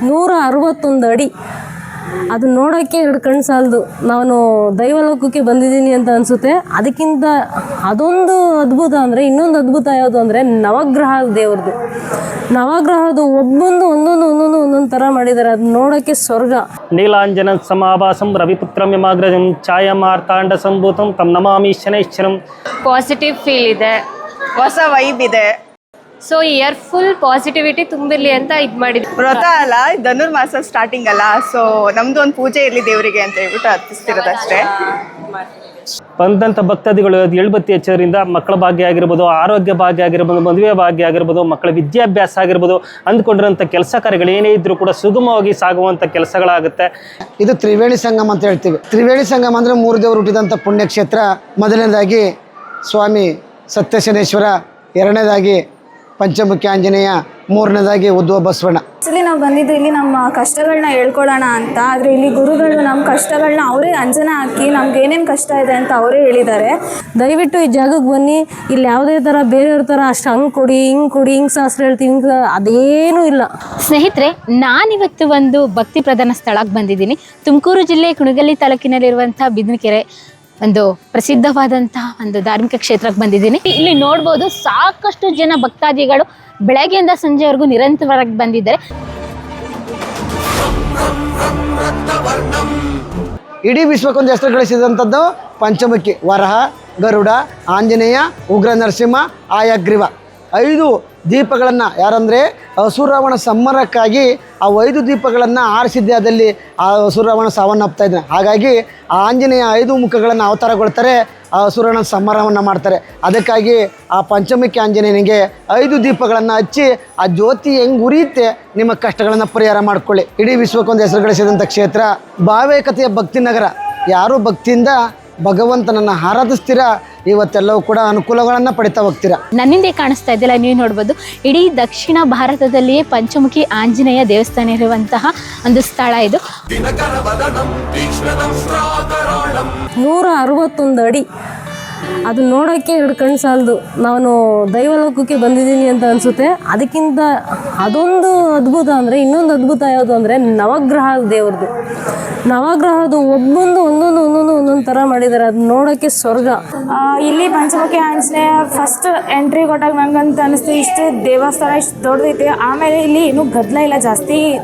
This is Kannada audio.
161 ಅಡಿ. ಅದು ನೋಡೋಕ್ಕೆ 2 ಕಣ್ಣು ಸಾಲದು. ನಾನು ದೈವಲೋಕಕ್ಕೆ ಬಂದಿದ್ದೀನಿ ಅಂತ ಅನಿಸುತ್ತೆ. ಅದಕ್ಕಿಂತ ಅದೊಂದು ಅದ್ಭುತ ಅಂದರೆ, ಇನ್ನೊಂದು ಅದ್ಭುತ ಯಾವುದು ಅಂದರೆ ನವಗ್ರಹ ದೇವ್ರದ್ದು. ನವಗ್ರಹದ್ದು ಒಂದೊಂದು ಥರ ಮಾಡಿದ್ದಾರೆ. ಅದು ನೋಡೋಕ್ಕೆ ಸ್ವರ್ಗ. ನೀಲಾಂಜನ ಸಮಾಭಾಸಂ ರವಿಪುತ್ರಂ ಯಮಾಗ್ರಜಂ ಛಾಯಾಮಾರ್ತಾಂಡ ಸಂಭೂತಂ ತಂ ನಮಾಮಿ ಶನೈಶ್ಚರಂ. ಪಾಸಿಟಿವ್ ಫೀಲ್ ಇದೆ, ಹೊಸ ವೈಬ್ ಇದೆ. ಸೊ ಇಯರ್ ಫುಲ್ ಪಾಸಿಟಿವಿಟಿ ತುಂಬಿರ್ಲಿ ಅಂತ ಇದು ಮಾಡಿದ್ವಿ. ವ್ರತ ಅಲ್ಲ, ಧನುರ್ಮಾಸ ಸ್ಟಾರ್ಟಿಂಗ್ ಅಲ್ಲ, ಸೊ ನಮ್ದು ಒಂದು ಪೂಜೆ ಇರಲಿ ದೇವರಿಗೆ ಅಂತ ಹೇಳ್ಬಿಟ್ಟು ಅರ್ಪಿಸ್ತಿರೋದಷ್ಟೇ. ಬಂದಂಥ ಭಕ್ತಾದಿಗಳು ಎಳ್ಬತ್ತಿ ಹಚ್ಚೋದ್ರಿಂದ ಮಕ್ಕಳ ಭಾಗ್ಯ ಆಗಿರ್ಬೋದು, ಆರೋಗ್ಯ ಭಾಗ್ಯ ಆಗಿರ್ಬೋದು, ಮದುವೆ ಭಾಗ್ಯ ಆಗಿರ್ಬೋದು, ಮಕ್ಕಳ ವಿದ್ಯಾಭ್ಯಾಸ ಆಗಿರ್ಬೋದು, ಅಂದ್ಕೊಂಡಿರೋಂಥ ಕೆಲಸ ಕಾರ್ಯಗಳು ಏನೇ ಇದ್ರೂ ಕೂಡ ಸುಗಮವಾಗಿ ಸಾಗುವಂಥ ಕೆಲಸಗಳಾಗುತ್ತೆ. ಇದು ತ್ರಿವೇಣಿ ಸಂಗಮ ಅಂತ ಹೇಳ್ತೀವಿ. ತ್ರಿವೇಣಿ ಸಂಗಮ ಅಂದರೆ 3 ದೇವರು ಹುಟ್ಟಿದಂಥ ಪುಣ್ಯಕ್ಷೇತ್ರ. ಮೊದಲನೇದಾಗಿ ಸ್ವಾಮಿ ಸತ್ಯಶನೇಶ್ವರ, ಎರಡನೇದಾಗಿ ಪಂಚಮುಖಿ ಆಂಜನೇಯ, ಮೂರನೇದಾಗಿ ಉದ್ಭವ ಬಸವಣ್ಣ. ಆ್ಯಕ್ಚುಲಿ ನಾವು ಬಂದಿದ್ದು ಇಲ್ಲಿ ನಮ್ಮ ಕಷ್ಟಗಳನ್ನ ಹೇಳ್ಕೊಳ್ಳೋಣ ಅಂತ. ಆದರೆ ಇಲ್ಲಿ ಗುರುಗಳು ನಮ್ಮ ಕಷ್ಟಗಳನ್ನ ಅವರೇ ಅಂಜನೆ ಹಾಕಿ ನಮ್ಗೆ ಏನೇನು ಕಷ್ಟ ಇದೆ ಅಂತ ಅವರೇ ಹೇಳಿದ್ದಾರೆ. ದಯವಿಟ್ಟು ಈ ಜಾಗಕ್ಕೆ ಬನ್ನಿ. ಇಲ್ಲಿ ಯಾವುದೇ ಥರ ಬೇರೆಯವ್ರ ಥರ ಅಷ್ಟು ಹಂಗೆ ಕೊಡಿ, ಹಿಂಗೆ ಕೊಡಿ, ಹಿಂಗೆ ಶಾಸ್ತ್ರ ಹೇಳ್ತೀವಿ, ಹಿಂಗೆ ಅದೇನೂ ಇಲ್ಲ. ಸ್ನೇಹಿತರೆ, ನಾನಿವತ್ತು ಒಂದು ಭಕ್ತಿ ಪ್ರಧಾನ ಸ್ಥಳಕ್ಕೆ ಬಂದಿದ್ದೀನಿ. ತುಮಕೂರು ಜಿಲ್ಲೆ ಕುಣಗಲ್ಲಿ ತಾಲೂಕಿನಲ್ಲಿರುವಂಥ ಬಿದನಕೆರೆ ಒಂದು ಪ್ರಸಿದ್ಧವಾದಂತಹ ಒಂದು ಧಾರ್ಮಿಕ ಕ್ಷೇತ್ರಕ್ಕೆ ಬಂದಿದ್ದೀನಿ. ಇಲ್ಲಿ ನೋಡ್ಬೋದು ಸಾಕಷ್ಟು ಜನ ಭಕ್ತಾದಿಗಳು ಬೆಳಗ್ಗೆಯಿಂದ ಸಂಜೆವರೆಗೂ ನಿರಂತರವಾಗಿ ಬಂದಿದ್ದಾರೆ. ಇಡೀ ವಿಶ್ವಕ್ಕೊಂದು ಹೆಸರು ಗಳಿಸಿದಂಥದ್ದು ಪಂಚಮುಖಿ: ವರಹ, ಗರುಡ, ಆಂಜನೇಯ, ಉಗ್ರ ನರಸಿಂಹ, ಆಯಗ್ರೀವ. 5 ದೀಪಗಳನ್ನು ಯಾರಂದರೆ ಅಸುರಾವಣ ಸಂಹಾರಕ್ಕಾಗಿ ಆ 5 ದೀಪಗಳನ್ನು ಆರಿಸಿದ್ದೆ. ಅದಲ್ಲಿ ಆ ಅಸುರಾವಣ ಸಾವನ್ನಪ್ತಾ ಇದ್ದಾನೆ. ಹಾಗಾಗಿ ಆ ಆಂಜನೇಯ 5 ಮುಖಗಳನ್ನು ಅವತಾರಗೊಳ್ತಾರೆ, ಆ ಅಸುರನ ಸಂಹಾರವನ್ನು ಮಾಡ್ತಾರೆ. ಅದಕ್ಕಾಗಿ ಆ ಪಂಚಮುಖಿ ಆಂಜನೇಯನಿಗೆ 5 ದೀಪಗಳನ್ನು ಹಚ್ಚಿ ಆ ಜ್ಯೋತಿ ಹೆಂಗೆ ಉರಿಯುತ್ತೆ, ನಿಮ್ಮ ಕಷ್ಟಗಳನ್ನು ಪರಿಹಾರ ಮಾಡಿಕೊಳ್ಳಿ. ಇಡೀ ವಿಶ್ವಕ್ಕೊಂದು ಹೆಸರು ಗಳಿಸಿದಂಥ ಕ್ಷೇತ್ರ, ಭಾವೈಕತೆಯ ಭಕ್ತಿ ನಗರ. ಯಾರೂ ಭಕ್ತಿಯಿಂದ ಭಗವಂತನನ್ನು ಆರಾಧಿಸ್ತೀರಾ, ಇವತ್ತೆಲ್ಲವೂ ಕೂಡ ಅನುಕೂಲಗಳನ್ನು ಪಡಿತಾ ಹೋಗ್ತೀರಾ. ನನ್ನಿಂದೆ ಕಾಣಿಸ್ತಾ ಇದೆಯಲ್ಲ, ನೀವು ನೋಡ್ಬೋದು ಇಡೀ ದಕ್ಷಿಣ ಭಾರತದಲ್ಲಿಯೇ ಪಂಚಮುಖಿ ಆಂಜನೇಯ ದೇವಸ್ಥಾನ ಇರುವಂತಹ ಒಂದು ಸ್ಥಳ ಇದು. 161 ಅಡಿ. ಅದು ನೋಡೋಕ್ಕೆ 2 ಕಣ್ಣು ಸಾಲದು. ನಾನು ದೈವಲೋಕಕ್ಕೆ ಬಂದಿದ್ದೀನಿ ಅಂತ ಅನಿಸುತ್ತೆ. ಅದಕ್ಕಿಂತ ಅದೊಂದು ಅದ್ಭುತ ಅಂದರೆ, ಇನ್ನೊಂದು ಅದ್ಭುತ ಯಾವುದು ಅಂದರೆ ನವಗ್ರಹ ದೇವ್ರದ್ದು. ನವಗ್ರಹದ್ದು ಒಂದೊಂದು ಥರ ಮಾಡಿದ್ದಾರೆ. ಅದು ನೋಡೋಕ್ಕೆ ಸ್ವರ್ಗ. ಇಲ್ಲಿ ಪಂಚಮುಖಿ ಆಂಜನೇಯ ಫಸ್ಟ್ ಎಂಟ್ರಿ ಕೊಟ್ಟಾಗ ನಂಗಂತ ಅನಿಸ್ತು, ಇಷ್ಟು ದೇವಸ್ಥಾನ ಇಷ್ಟು ದೊಡ್ಡದೈತೆ. ಆಮೇಲೆ ಇಲ್ಲಿ ಏನೂ ಗದ್ದಲ ಇಲ್ಲ ಜಾಸ್ತಿ.